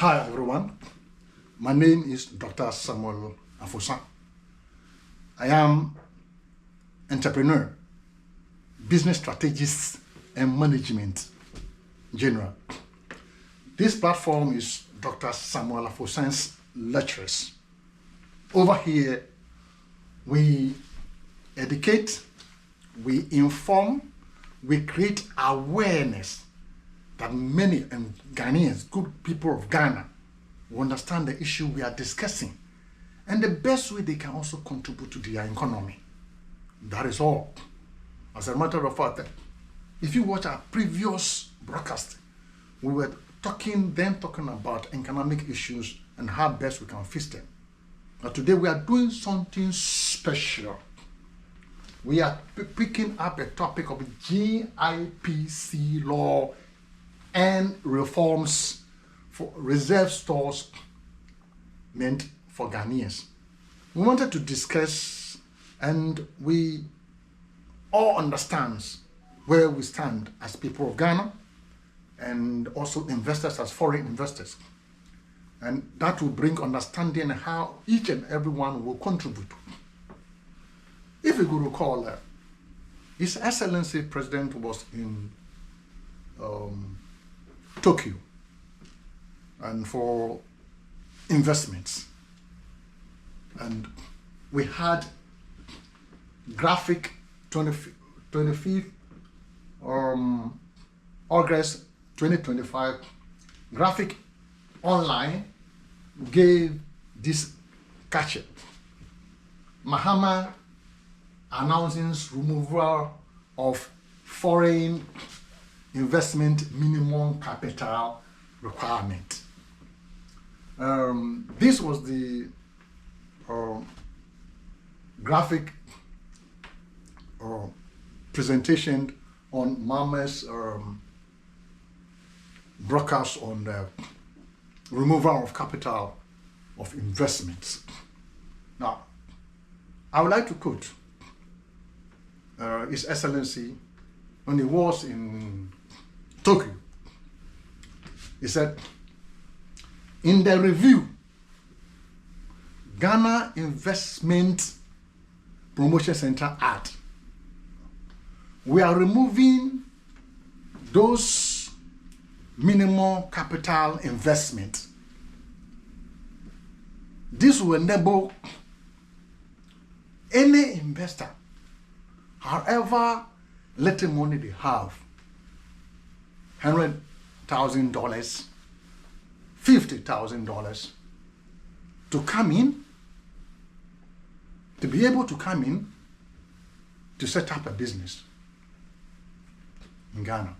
Hi everyone, my name is Dr. Samuel Afosan. I am entrepreneur, business strategist and management general. This platform is Dr. Samuel Afosan's lectures. Over here, we educate, we inform, we create awareness that many Ghanaians, good people of Ghana, will understand the issue we are discussing and the best way they can also contribute to their economy. That is all. As a matter of fact, if you watch our previous broadcast, we were talking about economic issues and how best we can fix them. But today we are doing something special. We are picking up a topic of GIPC law and reforms for reserve stores meant for Ghanaians. We wanted to discuss, and we all understand where we stand as people of Ghana and also investors as foreign investors. And that will bring understanding how each and everyone will contribute. If you could recall, His Excellency President was in Tokyo and for investments, and we had graphic 25th August 2025 graphic online gave this caption: Mahama announcing removal of foreign investment minimum capital requirement. This was the graphic presentation on Mama's broadcast on the removal of capital of investments. Now, I would like to quote His Excellency when he was in Tokyo. He said, in the review, Ghana Investment Promotion Center Act, we are removing those minimum capital investment. This will enable any investor, however little money they have, $100,000, $50,000, to come in, to be able to come in to set up a business in Ghana.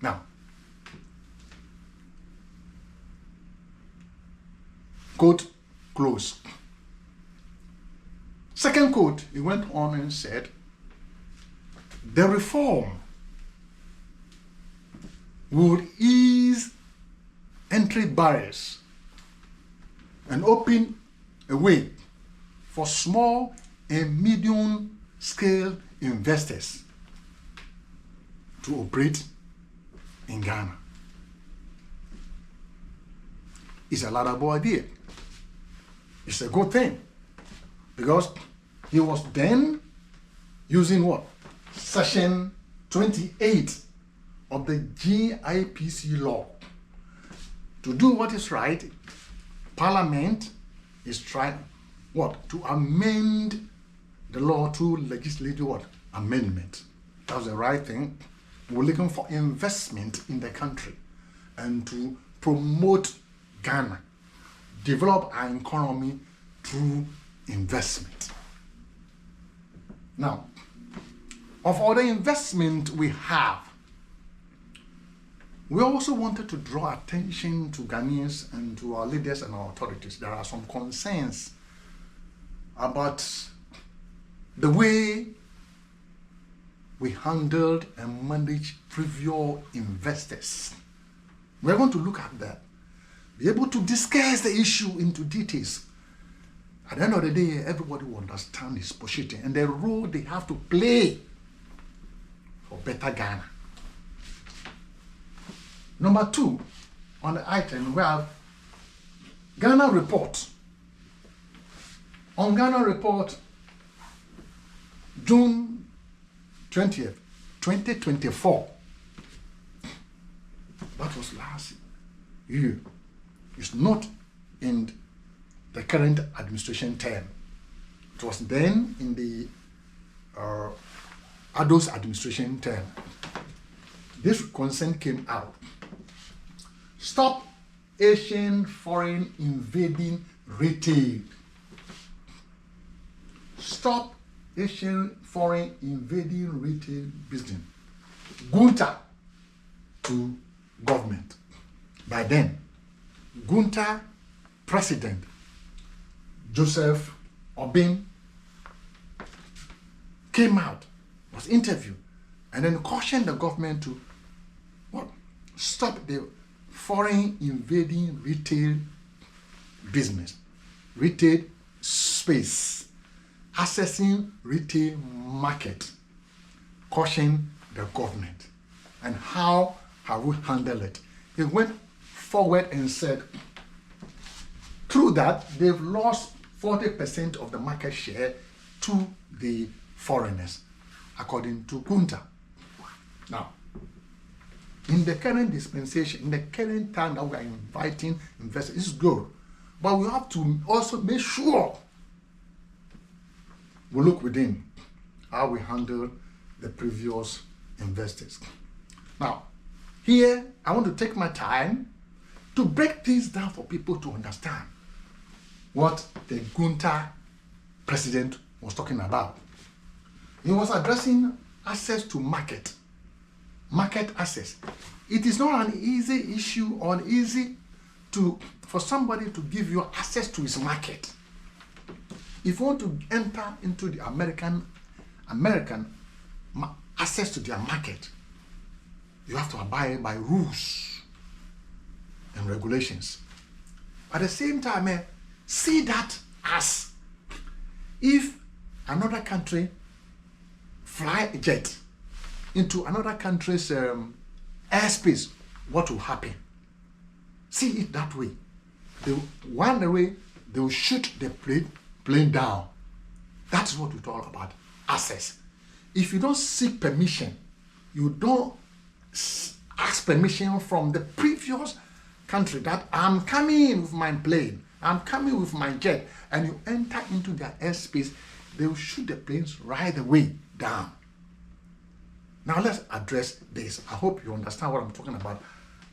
Now, quote close. Second quote, he went on and said, the reform would ease entry barriers and open a way for small and medium scale investors to operate in Ghana. It's a laudable idea. It's a good thing, because he was then using what? Section 28 of the GIPC law. To do what is right, Parliament is trying what? To amend the law through legislative what? Amendment. That's the right thing. We're looking for investment in the country and to promote Ghana, develop our economy through investment. Now, of all the investment we have, we also wanted to draw attention to Ghanaians and to our leaders and our authorities. There are some concerns about the way we handled and managed previous investors. We're going to look at that, be able to discuss the issue into details. At the end of the day, everybody will understand his position and the role they have to play for better Ghana. Number two, on the item, we have Ghana report. On Ghana report, June 20th, 2024. That was last year. It's not in the current administration term. It was then in the Addo's administration term. This consent came out. Stop Asian foreign invading retail. Stop Asian foreign invading retail business. Gunta to government. By then, Gunta President Joseph Obin came out, was interviewed, and then cautioned the government to stop the foreign invading retail business, retail space, accessing retail market, caution the government. And how have we handled it? He went forward and said, through that, they've lost 40% of the market share to the foreigners, according to Gunta. Now, in the current dispensation, in the current time that we are inviting investors, it's good. But we have to also make sure we look within how we handle the previous investors. Now, here, I want to take my time to break things down for people to understand what the Gunta president was talking about. He was addressing access to market access. It is not an easy issue or easy for somebody to give you access to his market. If you want to enter into the American access to their market, you have to abide by rules and regulations. At the same time, see that as if another country fly a jet into another country's airspace, what will happen? See it that way. They will shoot the plane down. That's what it's all about, access. If you don't seek permission, you don't ask permission from the previous country that I'm coming in with my plane, I'm coming with my jet, and you enter into their airspace, they will shoot the planes right away down. Now let's address this. I hope you understand what I'm talking about.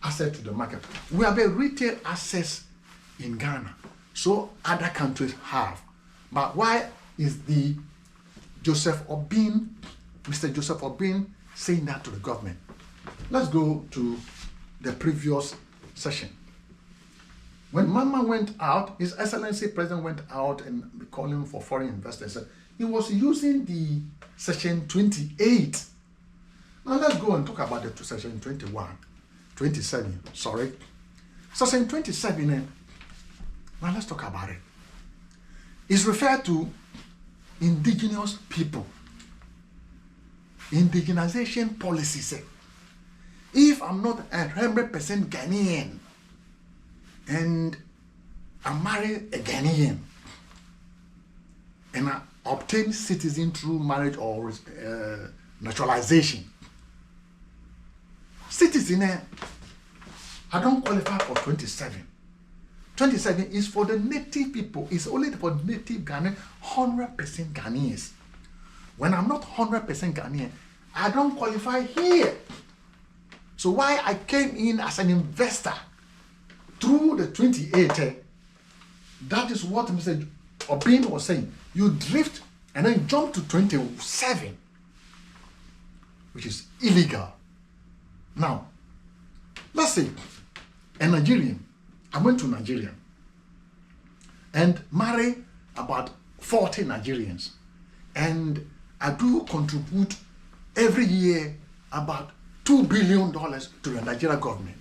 Access to the market. We have a retail access in Ghana, so other countries have. But why is the Mr. Joseph Obin saying that to the government? Let's go to the previous session. When Mama went out, His Excellency President went out and calling for foreign investors. He was using the Section 28. Now let's go and talk about the Section 27. Sorry. Section 27, now let's talk about it. It's referred to indigenous people. Indigenization policies. If I'm not 100% Ghanaian and I marry a Ghanaian and I obtain citizen through marriage or naturalization, citizen, I don't qualify for 27. 27 is for the native people. It's only for native Ghanaian, 100% Ghanaians. When I'm not 100% Ghanaian, I don't qualify here. So why I came in as an investor through the 28, that is what Mr. Obin was saying. You drift and then jump to 27, which is illegal. Now, let's say a Nigerian, I went to Nigeria and marry about 40 Nigerians, and I do contribute every year about $2 billion to the Nigerian government.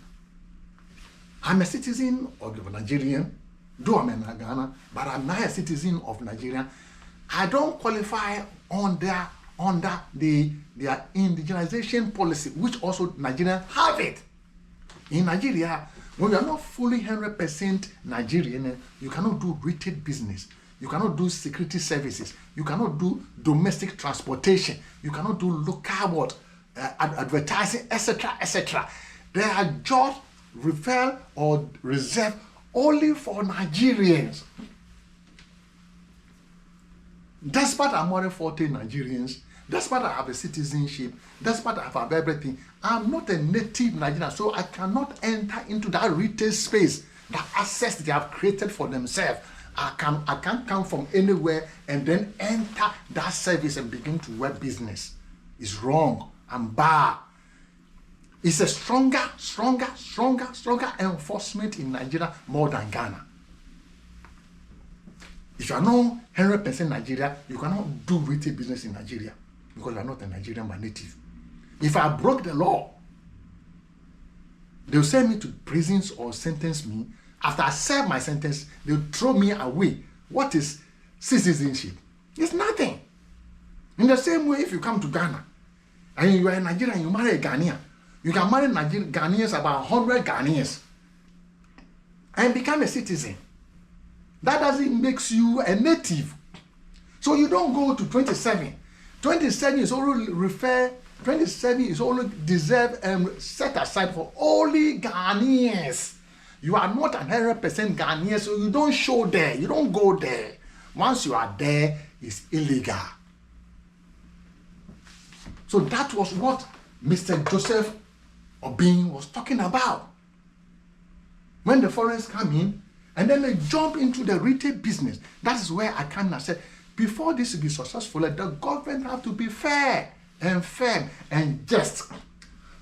I'm a citizen of Nigeria, though I'm in Ghana, but I'm not a citizen of Nigeria. I don't qualify under their indigenization policy, which also Nigerians have it. In Nigeria, When you are not fully 100% Nigerian, you cannot do retail business. You cannot do security services. You cannot do domestic transportation. You cannot do local advertising, etc., etc. They are jobs referred or reserved only for Nigerians. Despite I'm more than 40 Nigerians, despite I have a citizenship, despite I have everything, I'm not a native Nigerian, so I cannot enter into that retail space, that access they have created for themselves. I can't come from anywhere and then enter that service and begin to work business. It's wrong and bad. It's a stronger enforcement in Nigeria more than Ghana. If you are not 100% Nigeria, you cannot do retail business in Nigeria because you are not a Nigerian by native. If I broke the law, they'll send me to prisons or sentence me. After I serve my sentence, they'll throw me away. What is citizenship? It's nothing. In the same way, if you come to Ghana and you are a Nigerian and you marry a Ghanaian, you can marry Ghanaians, about 100 Ghanaians, and become a citizen. That doesn't make you a native. So you don't go to 27. 27 is only 27 is only deserved and set aside for only Ghanaians. You are not 100% Ghanaian, so you don't show there. You don't go there. Once you are there, it's illegal. So that was what Mr. Joseph Obing was talking about. When the foreigners come in, and then they jump into the retail business. That is where I kind of said, before this to be successful, the government have to be fair and firm and just.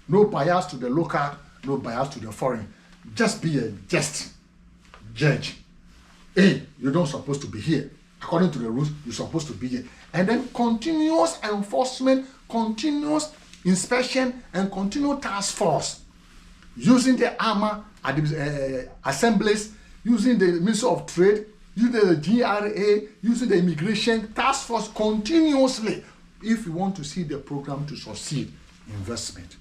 No bias to the local, no bias to the foreign. Just be a just judge. Hey, you're not supposed to be here. According to the rules, you're supposed to be here. And then continuous enforcement, continuous inspection, and continual task force. Using the armor assemblies, using the Ministry of Trade, using the GRA, using the immigration task force continuously if you want to see the program to succeed. Investment.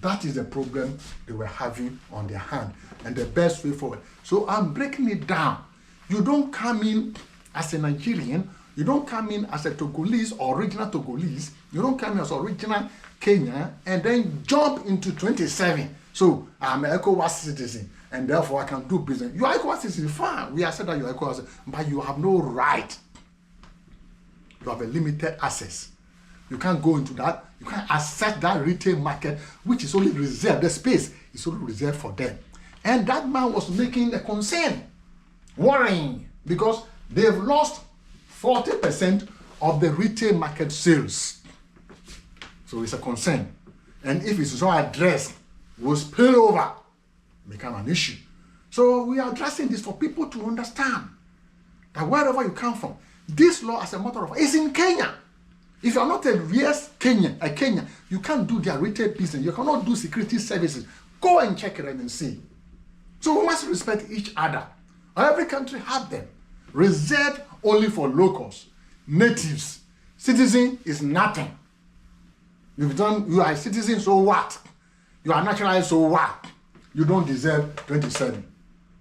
That is the problem they were having on their hand and the best way forward. So I'm breaking it down. You don't come in as a Nigerian, you don't come in as a Togolese or original Togolese, you don't come in as original Kenya and then jump into 27. So I'm an ECOWAS citizen and therefore I can do business. You are ECOWAS citizen, fine. We have said that you are ECOWAS, but you have no right. You have a limited access. You can't go into that. You can't access that retail market, which is only reserved. The space is only reserved for them. And that man was making a concern, worrying, because they've lost 40% of the retail market sales. So it's a concern. And if it's not addressed, will spill over, become an issue. So we are addressing this for people to understand that wherever you come from, this law, as a matter of fact, is in Kenya. If you are not a real Kenyan, you can't do their retail business. You cannot do security services. Go and check it and see. So we must respect each other. Every country have them. Reserved only for locals, natives. Citizen is nothing. You are a citizen, so what? You are naturalized, so what? You don't deserve 27.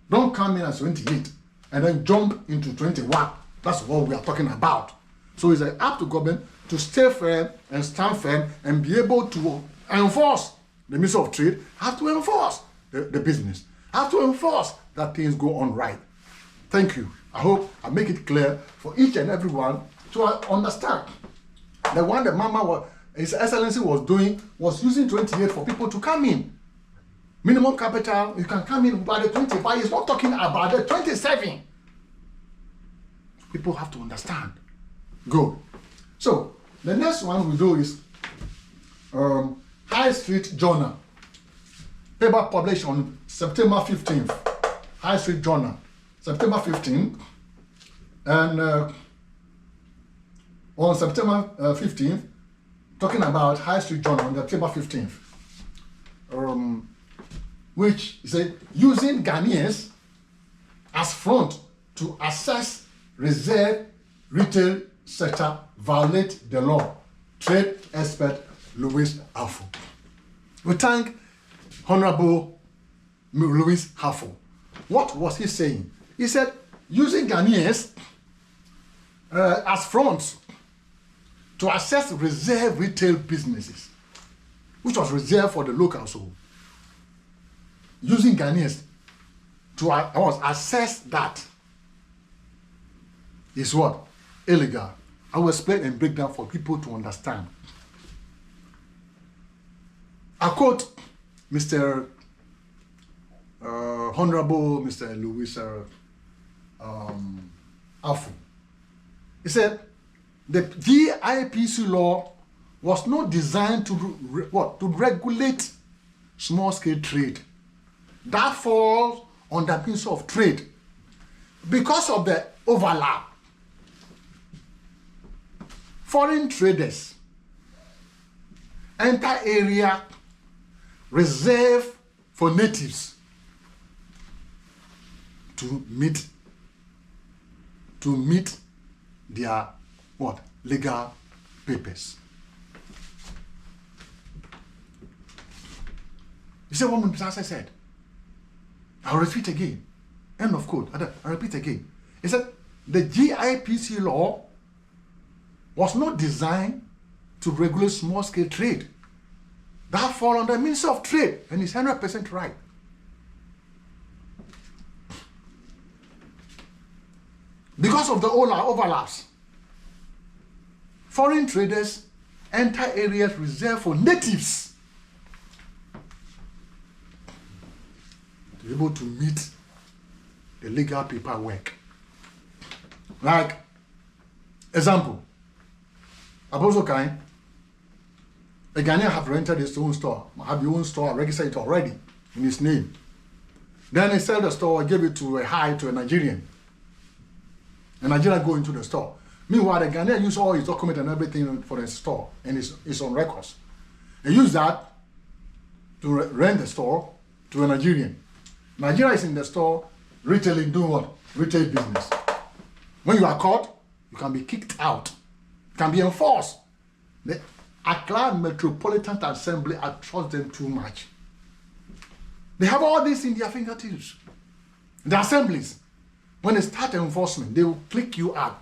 Don't come in as 28 and then jump into 21. That's what we are talking about. So it's up to government to stay firm and stand firm and be able to enforce the Ministry of Trade, have to enforce the business, have to enforce that things go on right. Thank you. I hope I make it clear for each and everyone to understand. The one that His Excellency was doing was using 28 for people to come in. Minimum capital, you can come in by the 20, but he's not talking about the 27. People have to understand. Good. So, the next one we do is High Street Journal. Paper published on September 15th. High Street Journal, September 15th. And on September 15th, talking about High Street Journal on September 15th, which said, using Ghanaians as front to assess reserve retail sector violate the law. Trade expert Louis Alfo. We thank Honorable Louis Hafo. What was he saying? He said, using Ghanaians as fronts to assess reserve retail businesses, which was reserved for the locals. So using Ghanaians to assess that is what? Illegal. I will explain and break down for people to understand. I quote Mr. Honorable Mr. Louis Hafo. He said, the GIPC law was not designed to to regulate small-scale trade. That falls on the Ministry of Trade because of the overlap. Foreign traders enter area reserved for natives to meet their legal papers. You see what Mr. said? I'll repeat again. End of quote. I'll repeat again. He said the GIPC law was not designed to regulate small-scale trade. That falls under the Ministry of Trade, and he's 100% right. Because of the overlaps, foreign traders enter areas reserved for natives to be able to meet the legal paperwork. Like, example, Apostle Kain, a Ghanaian have rented his own store, have your own store, registered it already in his name. Then he sell the store, give it to a Nigerian. And Nigeria go into the store. Meanwhile, the Ghanaian use all his document and everything for the store, and it's on records. They use that to rent the store to a Nigerian. Nigeria is in the store retailing, doing what? Retail business. When you are caught, you can be kicked out. You can be enforced. The Accra Metropolitan Assembly, I trust them too much. They have all this in their fingertips. The assemblies, when they start enforcement, they will click you out.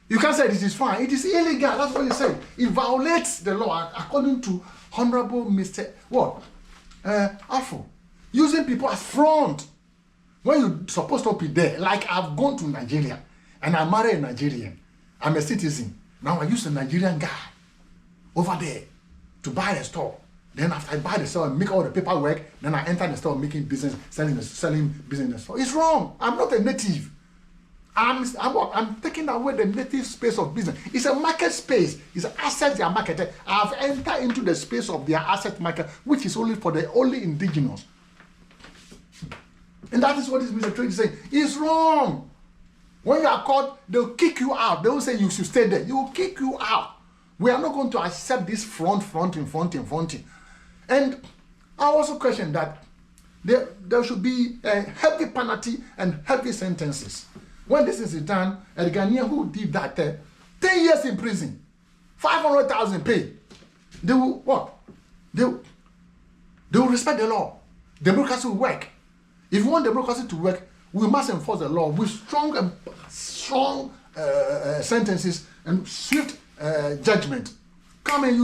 You can't say this is fine. It is illegal. That's what you say. It violates the law according to Honorable Mr. Hafo. Using people as front when you're supposed to be there. Like I've gone to Nigeria and I marry a Nigerian. I'm a citizen. Now I use a Nigerian guy over there to buy a store. Then after I buy the store and make all the paperwork, then I enter the store making business, selling business in the store. It's wrong. I'm not a native. I'm taking away the native space of business. It's a market space. It's assets they are marketed. I've entered into the space of their asset market, which is only for the only indigenous. And that is what this Mr. Trade is saying. It's wrong. When you are caught, they'll kick you out. They will say you should stay there. They will kick you out. We are not going to accept this fronting. And I also question that there should be a heavy penalty and heavy sentences. When this is done, a Ghanaian who did that 10 years in prison, 500,000 pay, they will what? They will respect the law. Democracy will work. If we want democracy to work, we must enforce the law with strong sentences and swift judgment. Come and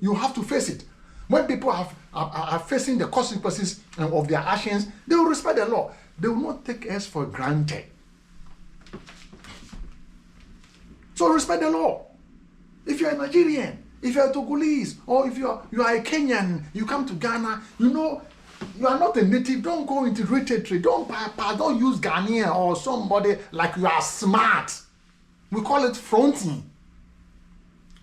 you have to face it. When people are facing the consequences of their actions, they will respect the law. They will not take us for granted. So respect the law. If you're a Nigerian, if you're a Togolese, or if you are a Kenyan, you come to Ghana, you know you are not a native. Don't go into retail trade. Don't use Ghanaian or somebody like you are smart. We call it fronting.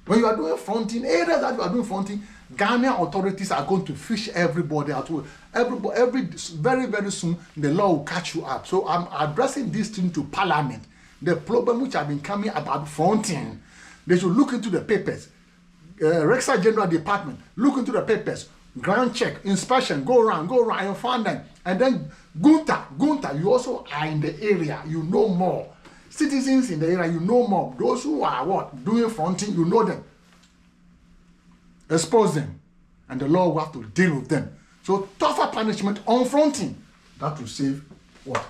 When you are doing fronting, areas that you are doing fronting, Ghanaian authorities are going to fish everybody out. Very, very soon, the law will catch you up. So I'm addressing this thing to Parliament. The problem which have been coming about fronting, they should look into the papers. Rexha General Department, look into the papers. Ground check, inspection, go around and find them. And then Gunta, you also are in the area, you know more. Citizens in the area, you know more. Those who are what? Doing fronting, you know them. Expose them. And the law will have to deal with them. So tougher punishment on fronting. That will save what?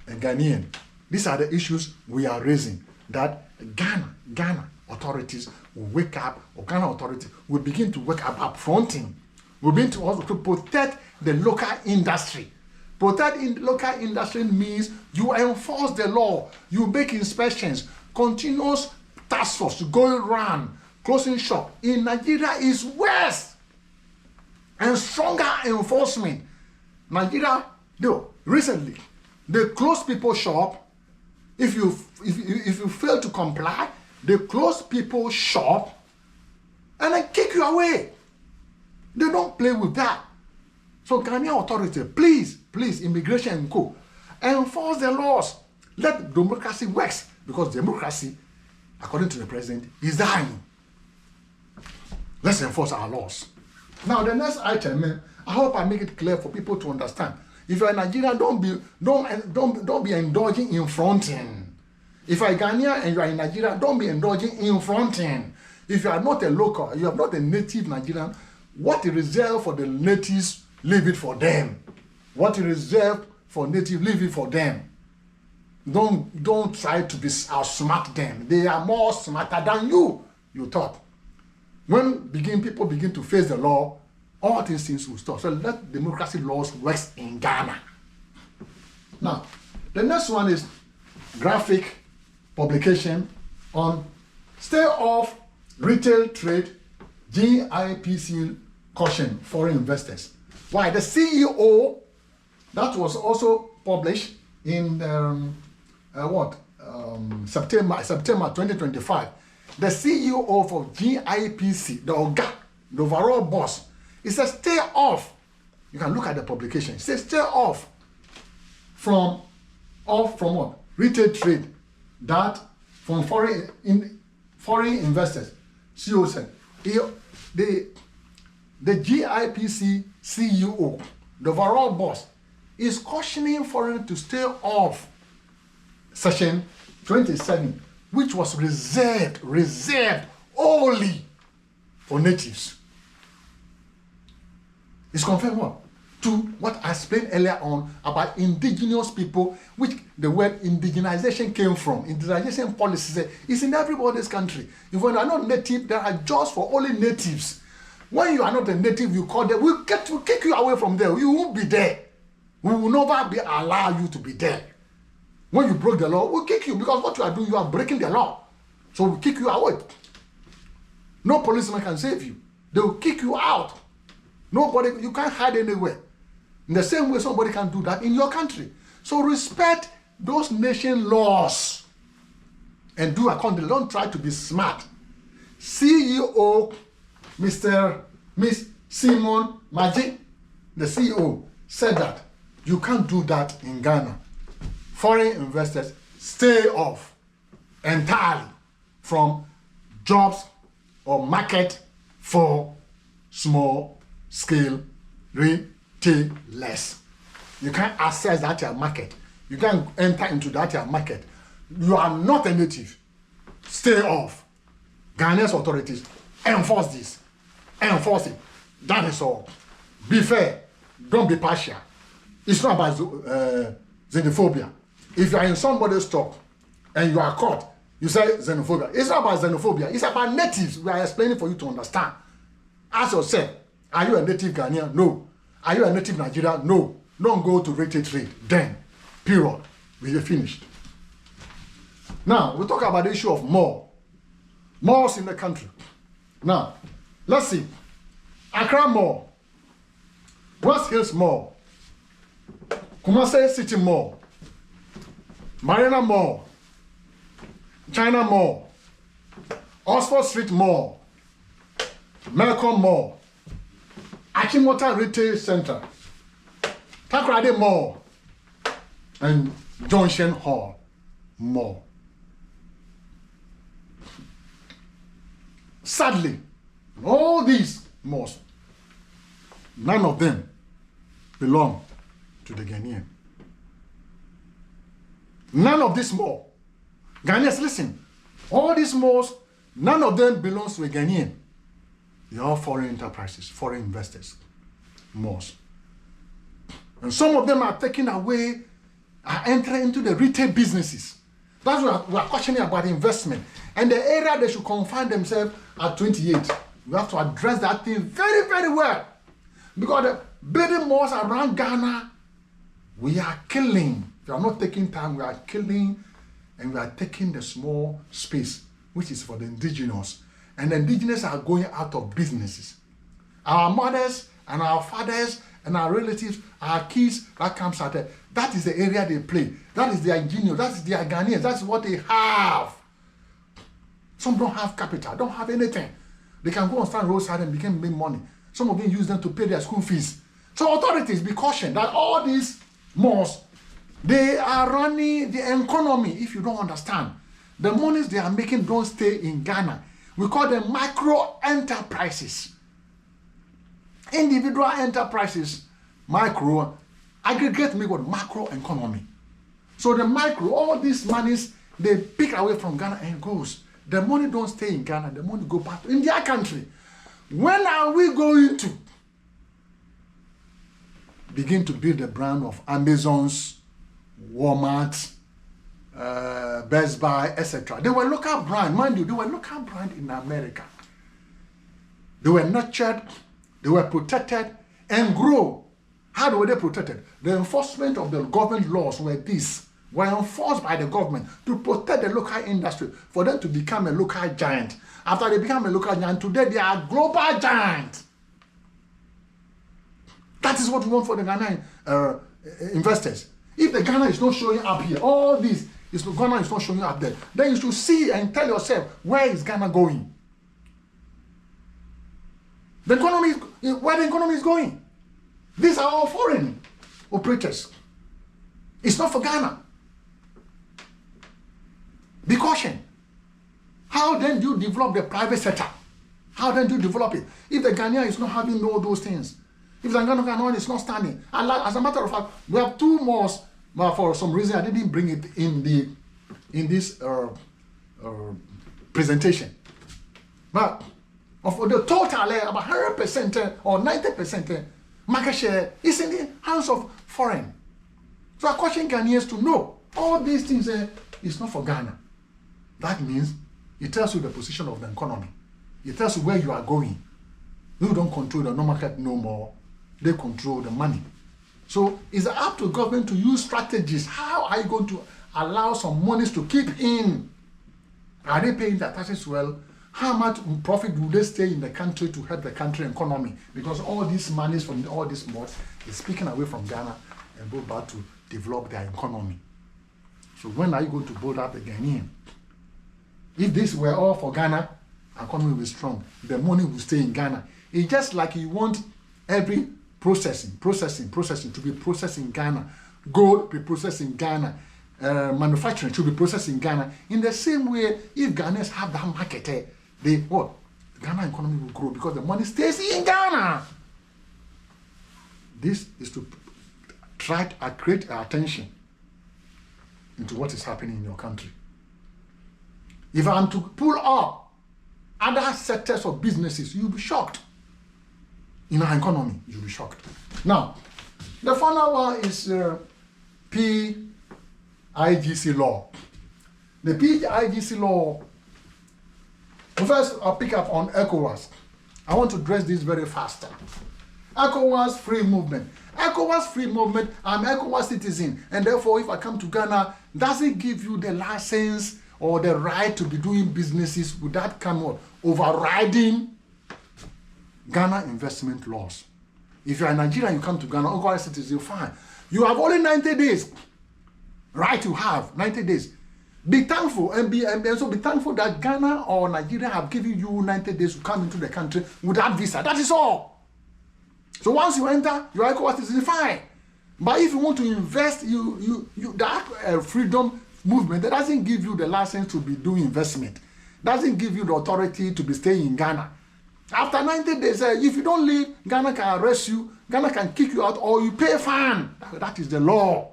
The Ghanaian. These are the issues we are raising. That Ghana authorities will wake up, or Ghana authorities will begin to wake up fronting. We'll begin to also to protect the local industry. Protect in local industry means you enforce the law, you make inspections, continuous task force going around, closing shop. In Nigeria is worse and stronger enforcement. Nigeria, though, recently, they close people's shop. If you fail to comply, they close people's shop and then kick you away. They don't play with that. So Ghanaian authority, please, immigration and co, enforce the laws. Let democracy work, because democracy, according to the president, is dying. Let's enforce our laws. Now the next item, I hope I make it clear for people to understand. If you're a Nigerian, don't be indulging in fronting. If you're a Ghanaian and you are in Nigeria, don't be indulging in fronting. If you are not a local, you are not a native Nigerian, what is reserved for the natives, leave it for them. What is reserved for native, leave it for them. Don't try to be outsmart them. They are more smarter than you thought. When people begin to face the law, all these things will stop. So let democracy laws work in Ghana. Now, the next one is graphic publication on stay off retail trade, GIPC caution foreign investors. Why? The CEO, that was also published in September 2025. The CEO of GIPC, the OGA, the overall boss, it says stay off. You can look at the publication. It says stay off from what? Retail trade. That from foreign investors. CEO said the GIPC CEO, the overall boss, is cautioning foreigners to stay off Section 27, which was reserved only for natives. It's confirmed what? To what I explained earlier on about indigenous people, which the word indigenization came from. Indigenization policies is in everybody's country. If you are not native, there are jobs for only natives. When you are not a native, you call them, we'll kick you away from there. You won't be there. We will never allow you to be there. When you broke the law, we'll kick you, because what you are doing, you are breaking the law. So we'll kick you away. No policeman can save you. They will kick you out. Nobody, you can't hide anywhere. In the same way, somebody can do that in your country. So respect those nation laws and do accordingly. Don't try to be smart. CEO, Miss Simon Maji, the CEO, said that you can't do that in Ghana. Foreign investors stay off entirely from jobs or market for small scale retailers. You can't access that your market. You can't enter into that your market. You are not a native. Stay off. Ghanaian authorities enforce this. Enforce it. That is all. Be fair. Don't be partial. It's not about xenophobia. If you are in somebody's stock and you are caught, you say xenophobia. It's not about xenophobia. It's about natives. We are explaining for you to understand. Ask yourself, are you a native Ghanaian? No. Are you a native Nigerian? No. Don't go to retail trade. Then, period. We are finished. Now, we talk about the issue of mall. Malls in the country. Now, let's see. Accra Mall, West Hills Mall, Kumasi City Mall, Marina Mall, China Mall, Oxford Street Mall, Melcom Mall, Achimota Retail Center, Takoradi Mall, and Junction Hall Mall. Sadly, all these malls, none of them belong to the Ghanaian. None of these malls. Ghanaians, listen. All these malls, none of them belongs to a Ghanaian. They are all foreign enterprises, foreign investors. malls. And some of them are taking away, are entering into the retail businesses. That's what we are questioning about investment. And the area they should confine themselves at 28. We have to address that thing very, very well. Because the building malls around Ghana, we are killing. If you are not taking time, we are killing, and we are taking the small space, which is for the indigenous. And the indigenous are going out of businesses. Our mothers and our fathers and our relatives, our kids, that comes out there. That is the area they play. That is their ingenious. That is their Ghanaians. That's what they have. Some don't have capital, don't have anything. They can go and stand roadside and begin to make money. Some of them use them to pay their school fees. So authorities, be cautioned that all these malls, they are running the economy. If you don't understand, the monies they are making don't stay in Ghana. We call them micro enterprises. Individual enterprises, micro, aggregate make what macro economy. So the micro, all these monies, they pick away from Ghana and goes. The money don't stay in Ghana, the money go back in their country. When are we going to begin to build the brand of Amazon's, Walmart, Best Buy, etc.? They were local brand, mind you, they were local brand in America. They were nurtured, they were protected and grow. How were they protected? The enforcement of the government laws were enforced by the government to protect the local industry for them to become a local giant. After they become a local giant, today they are global giant. That is what we want for the Ghanaian investors. If the Ghana is not showing up here, all this Ghana is not showing up there, then you should see and tell yourself, where is Ghana going? The economy, where the economy is going. These are all foreign operators. It's not for Ghana. Be cautioned. How then do you develop the private sector? How then do you develop it? If the Ghanaian is not having all those things, if the Ghanaian is not standing, as a matter of fact, we have two malls, but for some reason I didn't bring it in this presentation. But of the total, about 100% or 90% market share is in the hands of foreign. So I caution Ghanaians to know all these things is not for Ghana. That means it tells you the position of the economy. It tells you where you are going. You don't control the market no more. They control the money. So it's up to government to use strategies. How are you going to allow some monies to keep in? Are they paying their taxes well? How much profit do they stay in the country to help the country economy? Because all these monies from all these malls is taken away from Ghana and go back to develop their economy. So when are you going to build up the Ghanaian? If this were all for Ghana, economy will be strong. The money will stay in Ghana. It's just like you want every processing to be processed in Ghana. Gold be processed in Ghana. Manufacturing should be processed in Ghana. In the same way, if Ghanaians have that market, the Ghana economy will grow because the money stays in Ghana. This is to try to create attention into what is happening in your country. If I'm to pull up other sectors of businesses, you'll be shocked. In our economy, you'll be shocked. Now, the final one is PIGC law. The PIGC law, first I'll pick up on ECOWAS. I want to address this very fast. ECOWAS free movement. ECOWAS free movement, I'm an ECOWAS citizen, and therefore if I come to Ghana, doesn't give you the license or the right to be doing businesses without overriding Ghana investment laws. If you're a Nigerian, you come to Ghana, ECOWAS citizen, fine. You have only 90 days. Right, you have 90 days. Be thankful and also be thankful that Ghana or Nigeria have given you 90 days to come into the country without visa. That is all. So once you enter, your ECOWAS is fine. But if you want to invest, that freedom movement that doesn't give you the license to be doing investment, doesn't give you the authority to be staying in Ghana. After 90 days, if you don't leave, Ghana can arrest you, Ghana can kick you out, or you pay a fine. That is the law.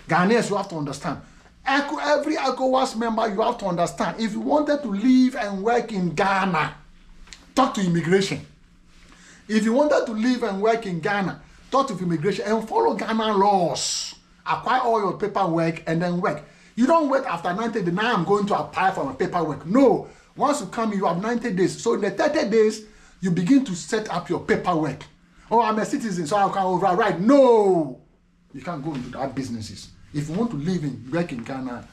Ghanaians, you have to understand. Every ECOWAS member, you have to understand. If you wanted to live and work in Ghana, talk to immigration. If you wanted to live and work in Ghana, talk to immigration and follow Ghana laws. Acquire all your paperwork and then work. You don't wait after 90 days. Now I'm going to apply for my paperwork. No. Once you come, you have 90 days. So in the 30 days, you begin to set up your paperwork. Oh, I'm a citizen, so I can override. No. You can't go into that businesses. If you want to live and work in Ghana,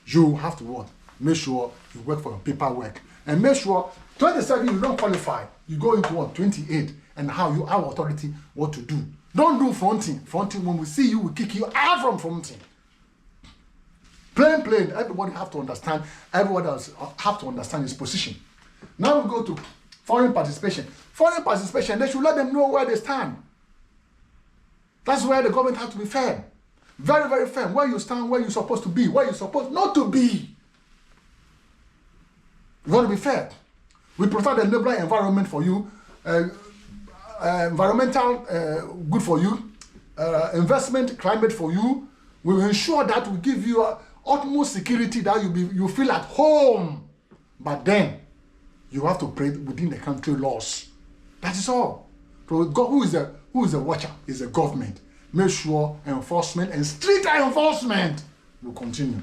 you have to what? Make sure you work for your paperwork. And make sure 27 you don't qualify. You go into what? 28 and how you have authority what to do. Don't do fronting. Fronting, when we see you, we kick you out from fronting. Plain. Everybody have to understand. Everybody else have to understand his position. Now we go to foreign participation. Foreign participation, they should let them know where they stand. That's where the government has to be firm. Very, very firm. Where you stand, where you're supposed to be, where you're supposed not to be. You want to be fair. We protect the liberal environment for you, environmental good for you, investment climate for you. We will ensure that we give you utmost security that you feel at home. But then you have to pray within the country laws. That is all. So God, who is the watcher? Is the government. Make sure enforcement and strict enforcement will continue.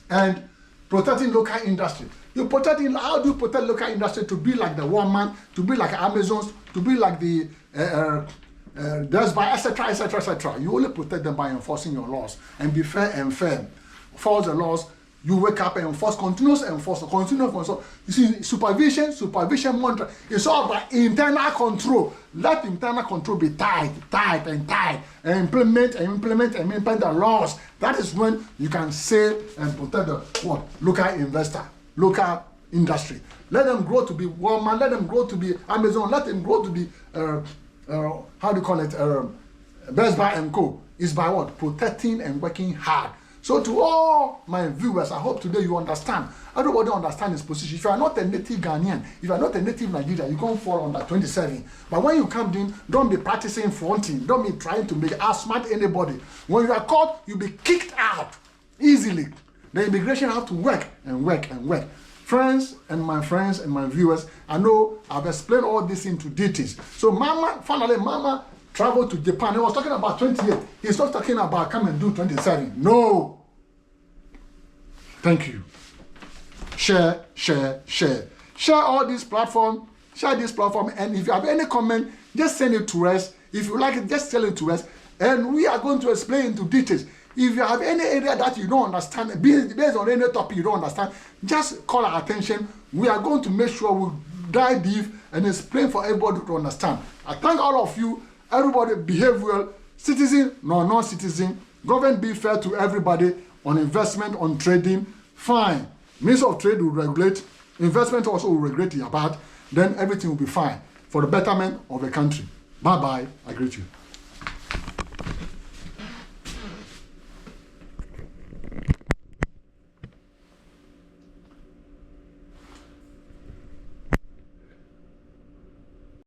And protecting local industry. How do you protect local industry to be like the Walmart, to be like Amazon, to be like the Best Buy, etc., etc., etc. You only protect them by enforcing your laws and be fair and firm. Follow the laws. You wake up and enforce, continuous enforce. You see, supervision, monitor. It's all about internal control. Let internal control be tight, and implement the laws. That is when you can save and protect the local investor, local industry. Let them grow to be Walmart. Let them grow to be Amazon. Let them grow to be Best Buy and Co. Is by what? Protecting and working hard. So to all my viewers, I hope today you understand. Everybody understand his position. If you are not a native Ghanaian, if you are not a native Nigerian, you can't fall under 27. But when you come in, don't be practicing fronting. Don't be trying to make outsmart anybody. When you are caught, you'll be kicked out easily. The immigration have to work and work and work. Friends and my viewers, I know I've explained all this into details. So finally, Mama traveled to Japan. He was talking about 28. He's not talking about come and do 27. No. Thank you. Share. Share all this platform. Share this platform. And if you have any comment, just send it to us. If you like it, just tell it to us. And we are going to explain into details. If you have any area that you don't understand, based on any topic you don't understand, just call our attention. We are going to make sure we dive deep and explain for everybody to understand. I thank all of you. Everybody behave well. Citizen, non-citizen. Government be fair to everybody on investment, on trading. Fine. Means of trade will regulate. Investment also will regulate your part. Then everything will be fine for the betterment of the country. Bye-bye. I greet you.